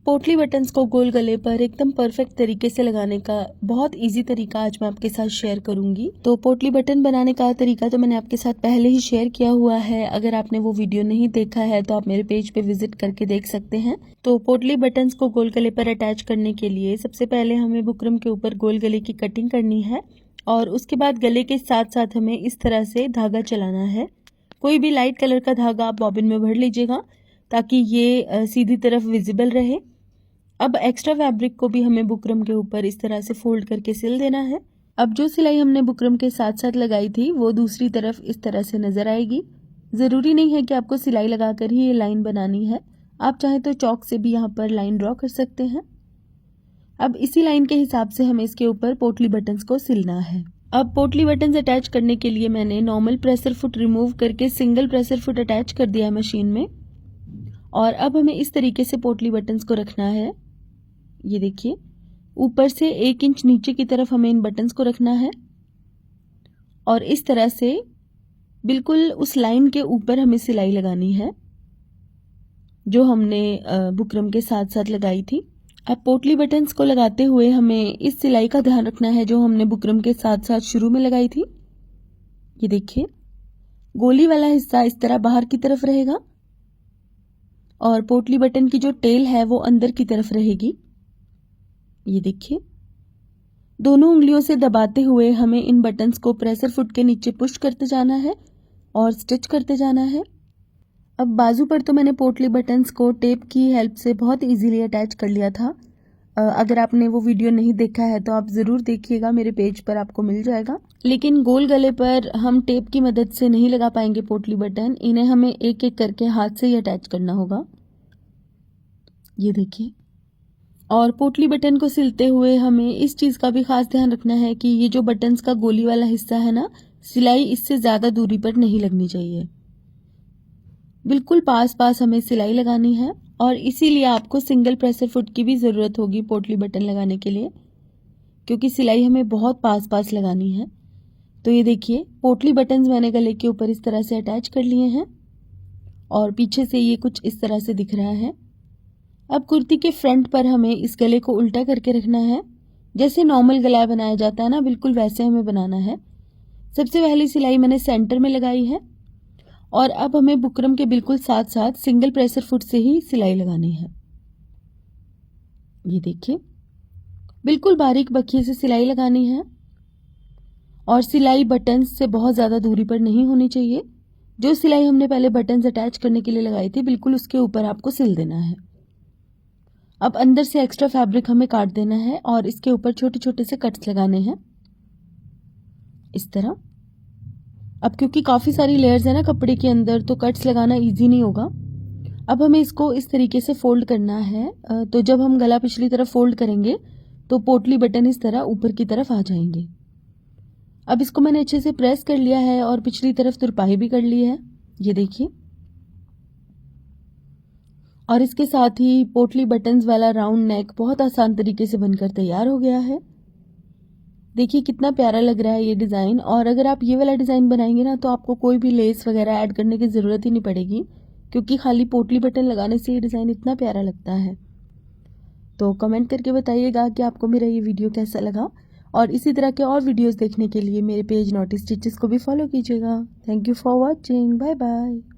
पोटली बटन्स को गोल गले पर एकदम परफेक्ट तरीके से लगाने का बहुत इजी तरीका आज मैं आपके साथ शेयर करूंगी। तो पोटली बटन बनाने का तरीका तो मैंने आपके साथ पहले ही शेयर किया हुआ है। अगर आपने वो वीडियो नहीं देखा है तो आप मेरे पेज पे विजिट करके देख सकते हैं। तो पोटली बटन्स को गोल गले पर अटैच करने के लिए सबसे पहले हमें बुकरम के ऊपर गोल गले की कटिंग करनी है और उसके बाद गले के साथ साथ हमें इस तरह से धागा चलाना है। कोई भी लाइट कलर का धागा आप बॉबिन में भर लीजिएगा ताकि ये सीधी तरफ विजिबल रहे। अब एक्स्ट्रा फैब्रिक को भी हमें बुकरम के ऊपर इस तरह से फोल्ड करके सिल देना है। अब जो सिलाई हमने बुकरम के साथ साथ लगाई थी वो दूसरी तरफ इस तरह से नजर आएगी। ज़रूरी नहीं है कि आपको सिलाई लगाकर ही ये लाइन बनानी है, आप चाहें तो चौक से भी यहाँ पर लाइन ड्रॉ कर सकते हैं। अब इसी लाइन के हिसाब से हमें इसके ऊपर पोटली बटन्स को सिलना है। अब पोटली बटन्स अटैच करने के लिए मैंने नॉर्मल प्रेशर फुट रिमूव करके सिंगल प्रेशर फुट अटैच कर दिया है मशीन में। और अब हमें इस तरीके से पोटली बटन्स को रखना है। ये देखिए, ऊपर से 1 इंच नीचे की तरफ हमें इन बटन्स को रखना है और इस तरह से बिल्कुल उस लाइन के ऊपर हमें सिलाई लगानी है जो हमने बुकरम के साथ साथ लगाई थी। अब पोटली बटन्स को लगाते हुए हमें इस सिलाई का ध्यान रखना है जो हमने बुकरम के साथ साथ शुरू में लगाई थी। ये देखिए, गोली वाला हिस्सा इस तरह बाहर की तरफ रहेगा और पोटली बटन की जो टेल है वो अंदर की तरफ रहेगी। ये देखिए, दोनों उंगलियों से दबाते हुए हमें इन बटन्स को प्रेशर फुट के नीचे पुश करते जाना है और स्टिच करते जाना है। अब बाजू पर तो मैंने पोटली बटन्स को टेप की हेल्प से बहुत इजीली अटैच कर लिया था। अगर आपने वो वीडियो नहीं देखा है तो आप ज़रूर देखिएगा, मेरे पेज पर आपको मिल जाएगा। लेकिन गोल गले पर हम टेप की मदद से नहीं लगा पाएंगे पोटली बटन, इन्हें हमें एक एक करके हाथ से ही अटैच करना होगा। ये देखिए, और पोटली बटन को सिलते हुए हमें इस चीज़ का भी खास ध्यान रखना है कि ये जो बटन्स का गोली वाला हिस्सा है ना, सिलाई इससे ज़्यादा दूरी पर नहीं लगनी चाहिए। बिल्कुल पास पास हमें सिलाई लगानी है और इसीलिए आपको सिंगल प्रेशर फुट की भी ज़रूरत होगी पोटली बटन लगाने के लिए, क्योंकि सिलाई हमें बहुत पास पास लगानी है। तो ये देखिए, पोटली बटन्स मैंने गले के ऊपर इस तरह से अटैच कर लिए हैं और पीछे से ये कुछ इस तरह से दिख रहा है। अब कुर्ती के फ्रंट पर हमें इस गले को उल्टा करके रखना है। जैसे नॉर्मल गला बनाया जाता है ना, बिल्कुल वैसे हमें बनाना है। सबसे पहली सिलाई मैंने सेंटर में लगाई है और अब हमें बुकरम के बिल्कुल साथ साथ सिंगल प्रेशर फुट से ही सिलाई लगानी है। ये देखिए, बिल्कुल बारीक बखिए से सिलाई लगानी है और सिलाई बटन्स से बहुत ज़्यादा दूरी पर नहीं होनी चाहिए। जो सिलाई हमने पहले बटन्स अटैच करने के लिए लगाई थी बिल्कुल उसके ऊपर आपको सिल देना है। अब अंदर से एक्स्ट्रा फैब्रिक हमें काट देना है और इसके ऊपर छोटे छोटे से कट्स लगाने हैं इस तरह। अब क्योंकि काफ़ी सारी लेयर्स है ना कपड़े के अंदर, तो कट्स लगाना इजी नहीं होगा। अब हमें इसको इस तरीके से फोल्ड करना है। तो जब हम गला पिछली तरफ फोल्ड करेंगे तो पोटली बटन इस तरह ऊपर की तरफ आ जाएंगे। अब इसको मैंने अच्छे से प्रेस कर लिया है और पिछली तरफ तुरपाई भी कर ली है। ये देखिए, और इसके साथ ही पोटली बटन्स वाला राउंड नेक बहुत आसान तरीके से बनकर तैयार हो गया है। देखिए कितना प्यारा लग रहा है ये डिज़ाइन। और अगर आप ये वाला डिज़ाइन बनाएंगे ना तो आपको कोई भी लेस वगैरह ऐड करने की ज़रूरत ही नहीं पड़ेगी, क्योंकि खाली पोटली बटन लगाने से ये डिज़ाइन इतना प्यारा लगता है। तो कमेंट करके बताइएगा कि आपको मेरा ये वीडियो कैसा लगा और इसी तरह के और वीडियोज़ देखने के लिए मेरे पेज नॉटी स्टिचेस को भी फॉलो कीजिएगा। Thank you for watching, bye bye.